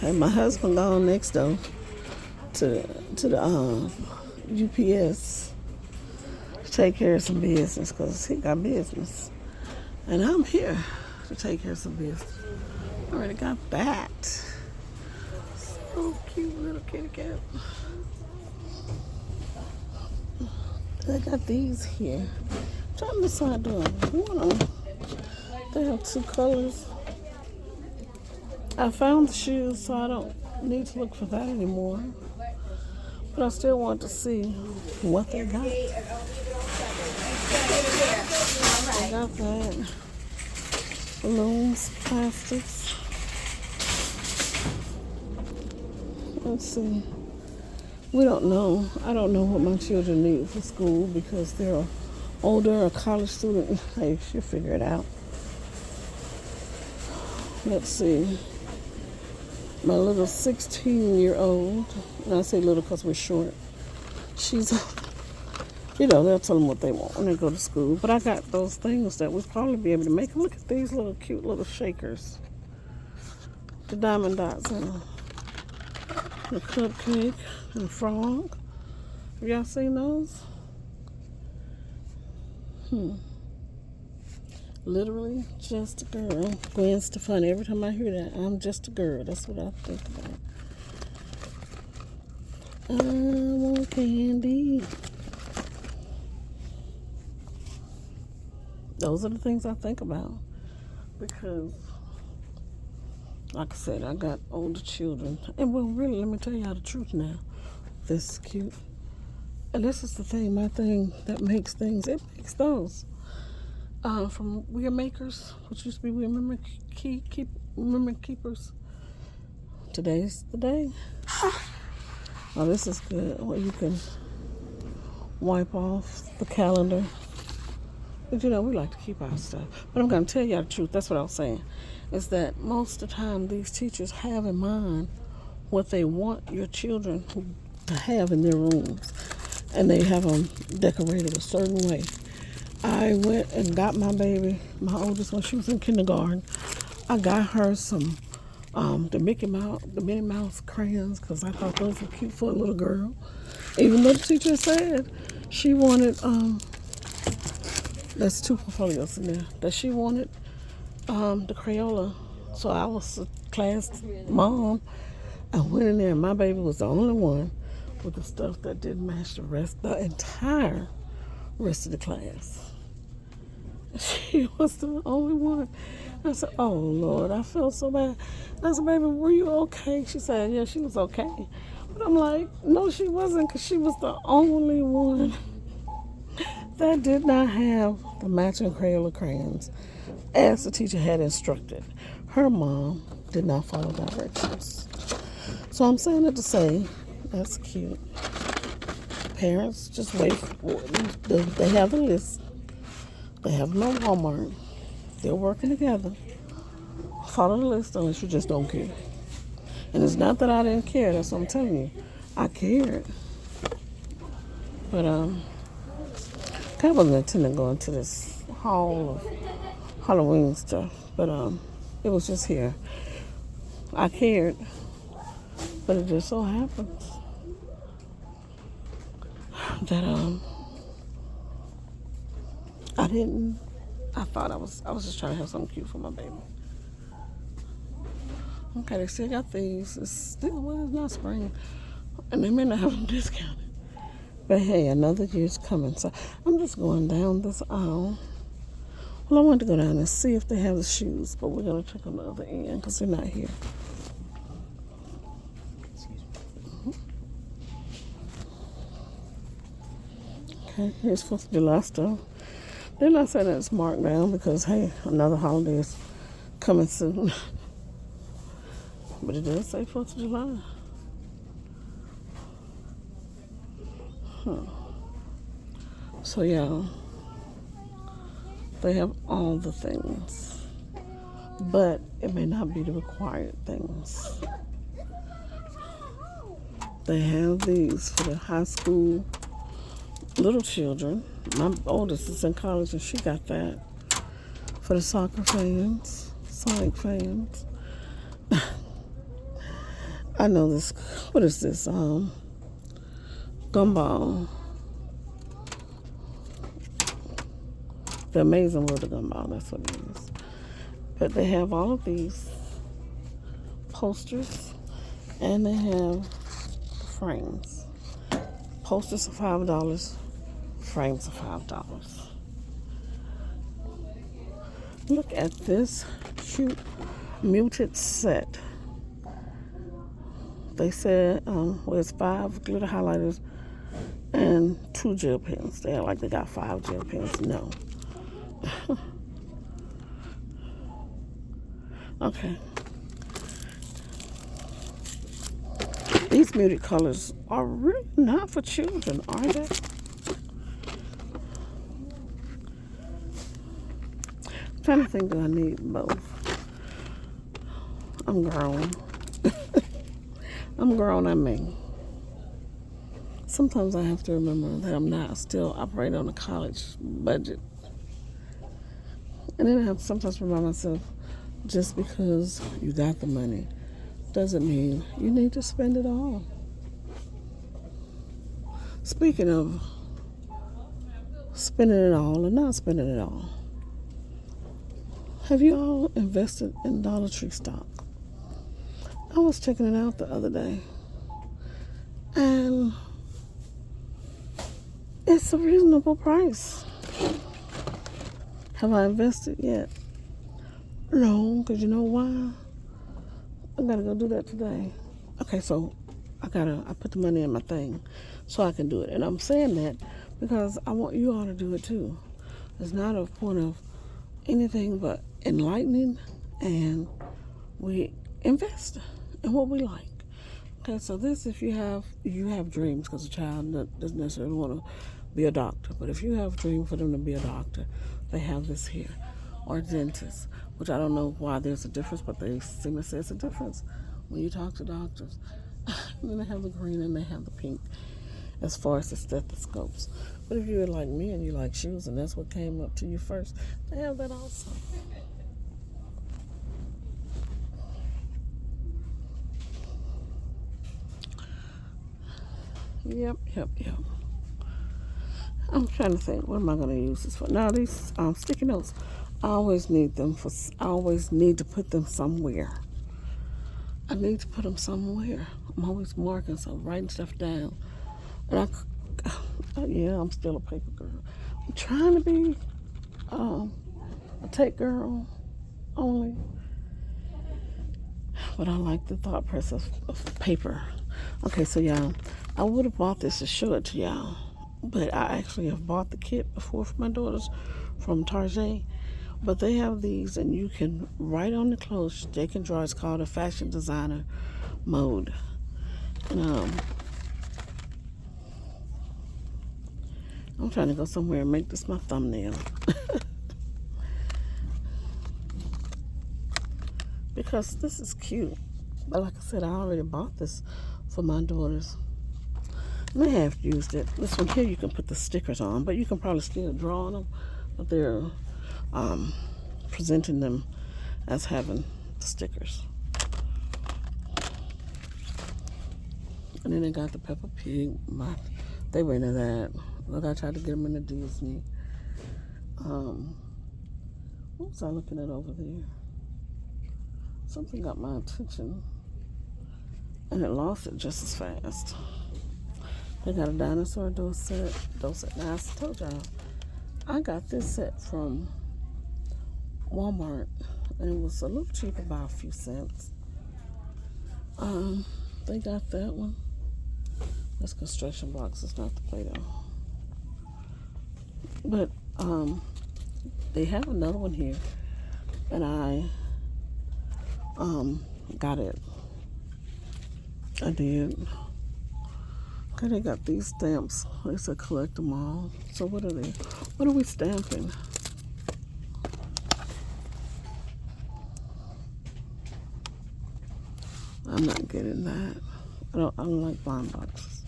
And my husband gone next door to the UPS to take care of some business because he got business. And I'm here to take care of some business. I already got that. So cute little kitty cat. I got these here. I'm trying to decide do I want them. They have two colors. I found the shoes, so I don't need to look for that anymore. But I still want to see what they got. I got that. Balloons, plastics. Let's see. We don't know. I don't know what my children need for school because they're older, a college student. Hey, she'll figure it out. Let's see. My little 16-year-old, and I say little because we're short, she's, they'll tell them what they want when they go to school. But I got those things that we'll probably be able to make them. Look at these little cute little shakers. The diamond dots in them. The cupcake and frog. Have y'all seen those? Literally just a girl. Gwen Stefani. Every time I hear that, I'm just a girl. That's what I think about. I want candy. Those are the things I think about. Because, like I said, I got older children. And well, really, let me tell y'all the truth now. This is cute. And this is the thing, my thing that makes things, it makes those. From Weird Makers, which used to be Weird Memory Keepers. Today's the day. Oh, this is good. Well, you can wipe off the calendar. But we like to keep our stuff. But I'm going to tell y'all the truth. That's what I was saying. Is that most of the time these teachers have in mind what they want your children to have in their rooms. And they have them decorated a certain way. I went and got my baby, my oldest when she was in kindergarten. I got her some the Minnie Mouse crayons because I thought those were cute for a little girl. Even though the teacher said she wanted there's two portfolios in there that she wanted the Crayola. So I was a class mom. I went in there and my baby was the only one with the stuff that didn't match the entire rest of the class. She was the only one. I said, oh, Lord, I felt so bad. I said, baby, were you okay? She said, yeah, she was okay. But I'm like, no, she wasn't because she was the only one that did not have the matching Crayola crayons as the teacher had instructed. Her mom did not follow directions. So I'm saying it to say, that's cute. Parents, just wait. They have the list. They have them at Walmart. They're working together. Follow the list unless you just don't care. And it's not that I didn't care. That's what I'm telling you. I cared. But I wasn't intending going to this haul of Halloween stuff. But it was just here. I cared. But it just so happens that I thought I was just trying to have something cute for my baby. Okay, they still got these. It's not spring. And they may not have them discounted. But hey, another year's coming. So I'm just going down this aisle. Well, I wanted to go down and see if they have the shoes, but we're going to check on the other end because they're not here. Okay, here's 4th of July stuff. They're not saying that it's marked down because, hey, another holiday is coming soon. But it does say 4th of July. So, yeah, they have all the things. But it may not be the required things. They have these for the high school little children. My oldest is in college and she got that. For the soccer fans, Sonic fans. I know this. What is this? Gumball. The Amazing World of Gumball. That's what it is. But they have all of these posters, and they have frames. Posters are $5. Frames are $5. Look at this cute muted set. They said it's 5 glitter highlighters and 2 gel pens. They act like they got 5 gel pens. No. Okay. These muted colors are really not for children, are they? I'm trying to think, do I need both? I'm grown. I'm grown, I mean. Sometimes I have to remember that I'm not still operating on a college budget. And then I have to sometimes remind myself, just because you got the money doesn't mean you need to spend it all. Speaking of spending it all or not spending it all, have you all invested in Dollar Tree stock? I was checking it out the other day, and it's a reasonable price. Have I invested yet? No, because you know why? I gotta go do that today. Okay, so I put the money in my thing so I can do it. And I'm saying that because I want you all to do it too. It's not a point of anything but enlightening, and we invest in what we like. Okay, so this, if you have dreams, because a child doesn't necessarily want to be a doctor, but if you have a dream for them to be a doctor, they have this here. Or dentist, which I don't know why there's a difference, but they seem to say it's a difference when you talk to doctors. And then they have the green and they have the pink as far as the stethoscopes. But if you're like me and you like shoes and that's what came up to you first, they have that also. Yep. I'm trying to think, what am I going to use this for? Now, these sticky notes, I always need to put them somewhere. I need to put them somewhere. I'm always marking, so writing stuff down. And I'm still a paper girl. I'm trying to be a take girl only. But I like the thought process of paper. Okay, so y'all, I would have bought this to show it to y'all, but I actually have bought the kit before for my daughters from Target. But they have these, and you can write on the clothes. They can draw. It's called a fashion designer mode. And I'm trying to go somewhere and make this my thumbnail. Because this is cute. But like I said, I already bought this for my daughters. And they have used it. This one here, you can put the stickers on, but you can probably still draw on them. But they're presenting them as having the stickers. And then they got the Peppa Pig. They were into that. Look, I tried to get them into Disney. What was I looking at over there? Something got my attention, and it lost it just as fast. They got a dinosaur door set. Now, I told y'all, I got this set from Walmart, and it was a little cheaper by a few cents. They got that one. That's construction blocks. It's not the Play-Doh. But they have another one here, and I got it. I did. Okay, they got these stamps. They said collect them all. So what are they? What are we stamping? I'm not getting that. I don't like blind boxes.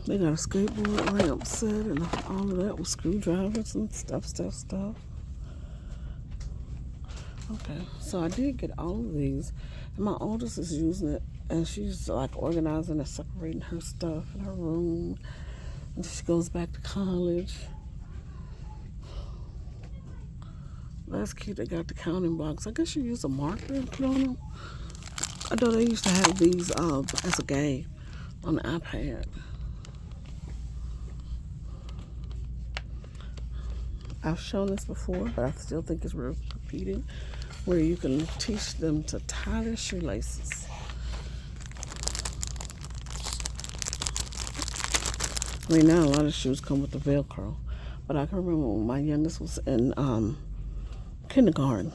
They got a skateboard ramp set and all of that with screwdrivers and stuff. Okay, so I did get all of these, and my oldest is using it, and she's like organizing and separating her stuff in her room. And she goes back to college. That's cute. They got the counting blocks. I guess you use a marker and put on them. I know they used to have these as a game on the iPad. I've shown this before, but I still think it's worth repeating, where you can teach them to tie their shoelaces. I mean, now a lot of shoes come with the Velcro, but I can remember when my youngest was in kindergarten,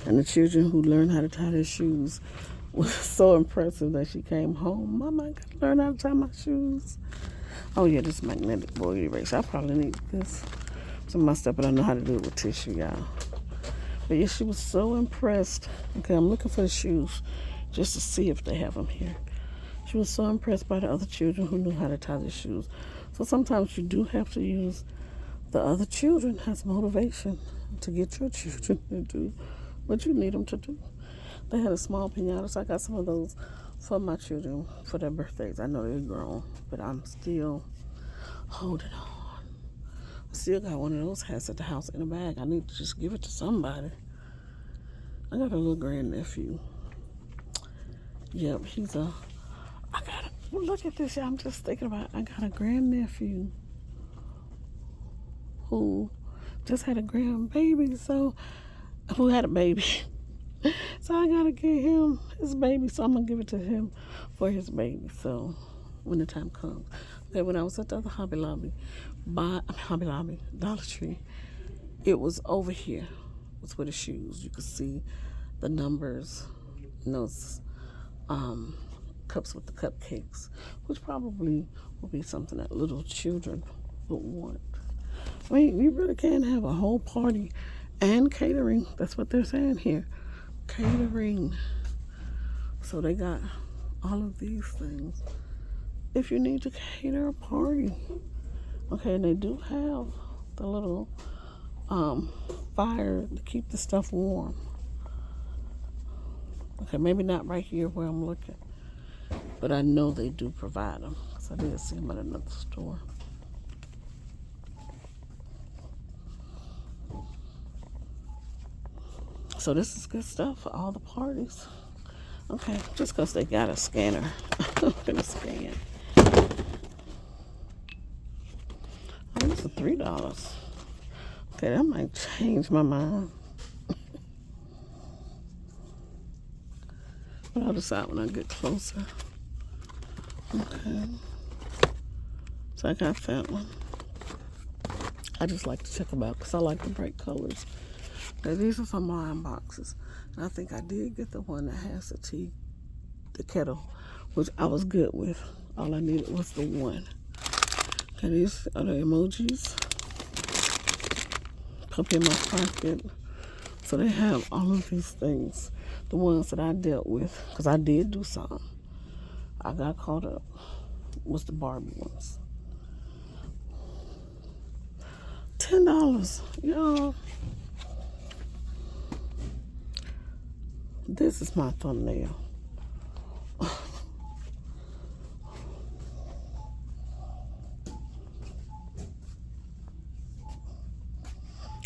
and the children who learned how to tie their shoes was so impressive that she came home. Mama, I gotta learn how to tie my shoes. Oh yeah, this magnetic board eraser. I probably need this. Some of my stuff, but I know how to do it with tissue, y'all. But yeah, she was so impressed. Okay, I'm looking for the shoes just to see if they have them here. She was so impressed by the other children who knew how to tie their shoes. So sometimes you do have to use the other children as motivation to get your children to do what you need them to do. They had a small pinata, so I got some of those for my children for their birthdays. I know they're grown, but I'm still holding on. I still got one of those hats at the house in a bag. I need to just give it to somebody. I got a little grandnephew. Yep, look at this, y'all. I'm just thinking about, I got a grandnephew who just had a grandbaby, who had a baby. So I gotta get him his baby, so I'm gonna give it to him for his baby. So when the time comes. Okay, when I was at the other Hobby Lobby, Dollar Tree, it was over here. It was with the shoes. You could see the numbers and those cups with the cupcakes, which probably will be something that little children would want. I mean, you really can have a whole party and catering. That's what they're saying here. Catering. So they got all of these things if you need to cater a party. Okay, and they do have the little fire to keep the stuff warm. Okay, maybe not right here where I'm looking, but I know they do provide them because I did see them at another store. So this is good stuff for all the parties. Okay, just because they got a scanner. I'm gonna scan. Oh, this is $3. Okay, that might change my mind. But I'll decide when I get closer. Okay. So I got that one. I just like to check them out because I like the bright colors. Okay, these are some wine boxes. And I think I did get the one that has the kettle, which I was good with. All I needed was the one. Okay, these are the emojis. Put in my pocket. So they have all of these things. The ones that I dealt with, because I did do some. I got caught up. Was the Barbie ones. $10, y'all. This is my thumbnail.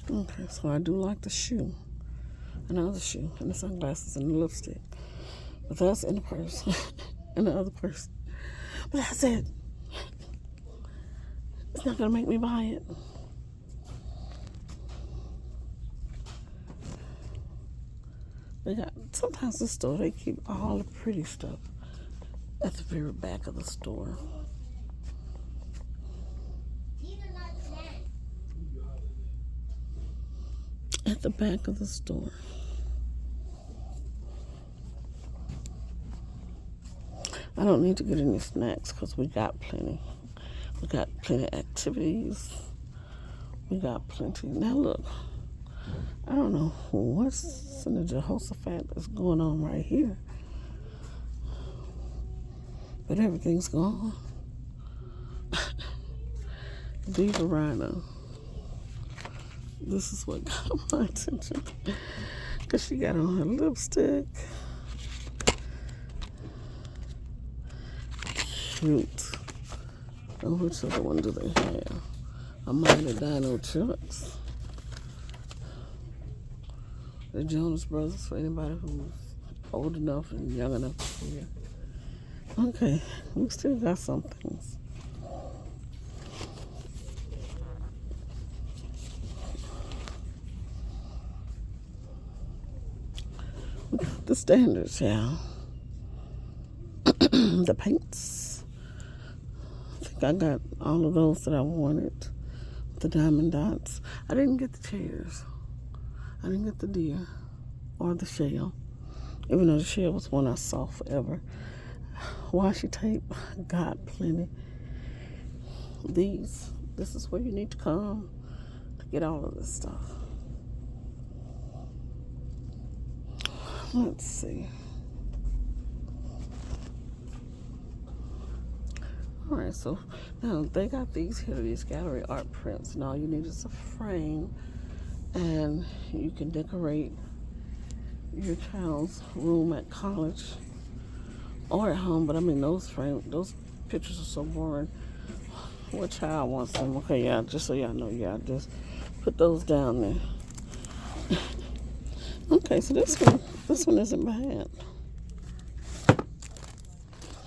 Okay, so I do like the shoe. Another shoe, and the sunglasses, and the lipstick. But that's in the purse. In the other purse. But that's it. It's not going to make me buy it. Sometimes the store, they keep all the pretty stuff at the very back of the store. At the back of the store. I don't need to get any snacks because we got plenty. We got plenty of activities. We got plenty. Now look, I don't know what's in the Jehoshaphat that's going on right here. But everything's gone. Diva Rhino. This is what got my attention. Cause she got on her lipstick. Cute. Oh, which other one do they have? A Mighty Dino Trucks. The Jonas Brothers, for anybody who's old enough and young enough to see it. Okay, we still got some things. The standards, yeah. The paints. I think I got all of those that I wanted. The diamond dots. I didn't get the chairs. I didn't get the deer or the shell. Even though the shell was one I saw forever. Washi tape, got plenty. This is where you need to come to get all of this stuff. Let's see. All right, so now they got these here, these gallery art prints, and all you need is a frame, and you can decorate your child's room at college or at home. But I mean, those pictures are so boring. What child wants them? Okay, yeah, just so y'all know, yeah, just put those down there. Okay, so this one isn't bad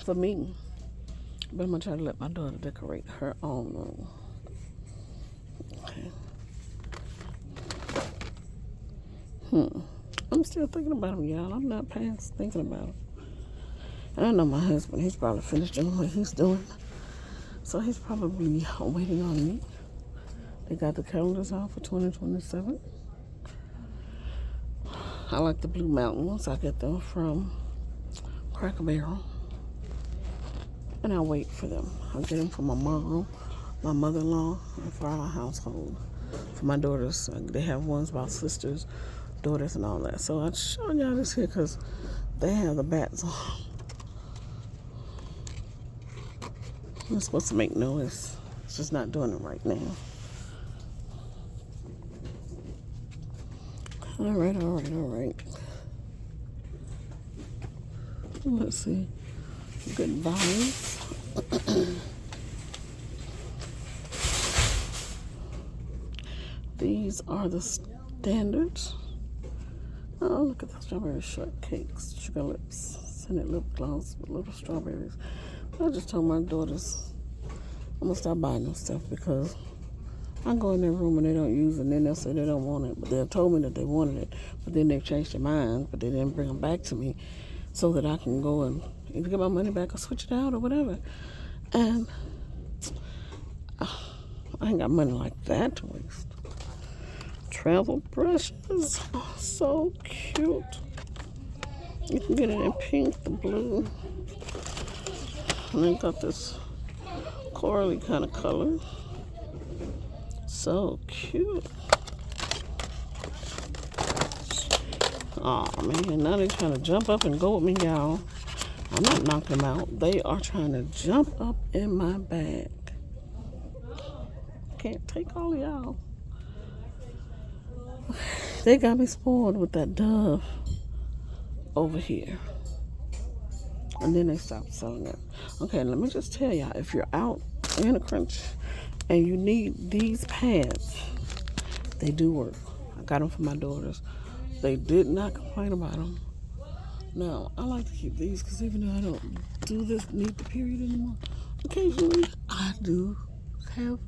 for me. But I'm gonna try to let my daughter decorate her own room. Okay. I'm still thinking about him, y'all. I'm not past thinking about him. And I know my husband, he's probably finished doing what he's doing. So he's probably waiting on me. They got the calendars out for 2027. I like the Blue Mountain ones. I get them from Cracker Barrel. And I wait for them. I get them for my mom, my mother-in-law, and for our household. For my daughters, they have ones about sisters, daughters, and all that. So I'm showing y'all this here because they have the bats on. It's supposed to make noise. It's just not doing it right now. All right. Let's see. Good vibes. These are the standards. Oh, look at the strawberry shortcakes, sugar lips, scented lip gloss with little strawberries. But I just told my daughters I'm gonna stop buying them stuff because I go in their room and they don't use it, and then they'll say they don't want it, but they've told me that they wanted it, but then they've changed their mind, but they didn't bring them back to me so that I can go and either get my money back or switch it out or whatever. And I ain't got money like that to waste. Travel brushes, oh, so cute. You can get it in pink, the blue, and they got this corally kind of color. So cute. Oh man, now they're trying to jump up and go with me, y'all. I'm not knocking them out. They are trying to jump up in my bag. Can't take all of y'all. They got me spoiled with that Dove over here. And then they stopped selling it. Okay, let me just tell y'all, if you're out in a crunch and you need these pads, they do work. I got them for my daughters. They did not complain about them. Now, I like to keep these because even though I don't need the period anymore, occasionally I do have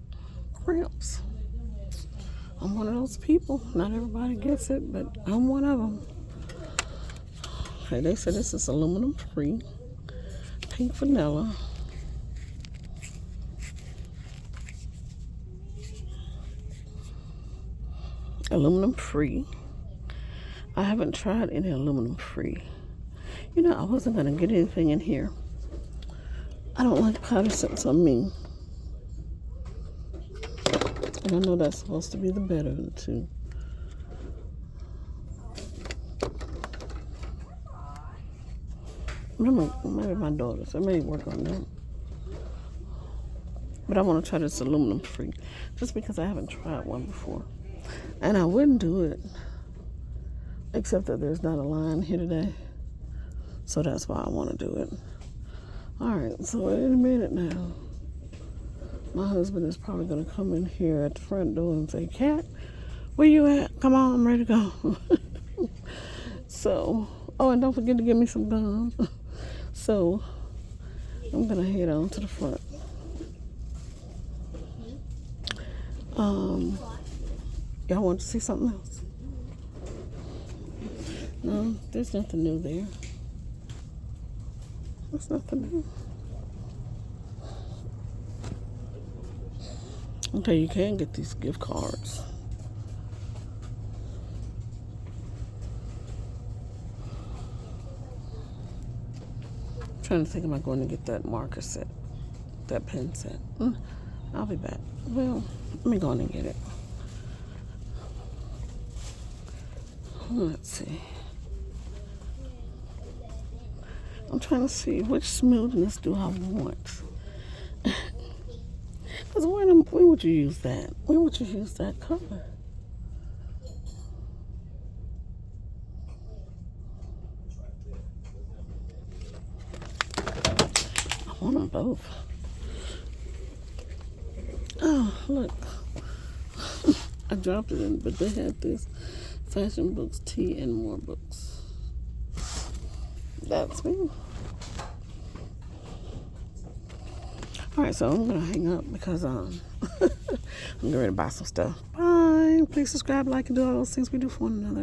cramps. I'm one of those people. Not everybody gets it, but I'm one of them. Okay, they said this is aluminum free. Pink vanilla. Aluminum free. I haven't tried any aluminum free. You know, I wasn't going to get anything in here. I don't like powder scents on me. And I know that's supposed to be the better of the two. Maybe my daughters. I may work on them. But I want to try this aluminum free. Just because I haven't tried one before. And I wouldn't do it except that there's not a line here today. So that's why I want to do it. All right, so in a minute now, my husband is probably going to come in here at the front door and say, Cat, where you at? Come on, I'm ready to go. So, oh, and don't forget to give me some gum. So, I'm going to head on to the front. Y'all want to see something else? No, there's nothing new there. There's nothing new. Okay, you can get these gift cards. I'm trying to think, am I going to get that marker set, that pen set? I'll be back. Well, let me go in and get it. Let's see. I'm trying to see which smoothness do I want. Because when would you use that? When would you use that color? I want them both. Oh, look. I dropped it in, but they had this Fashion Books, Tea, and More books. That's me. All right, so I'm going to hang up because I'm getting ready to buy some stuff. Bye. Please subscribe, like, and do all those things we do for one another.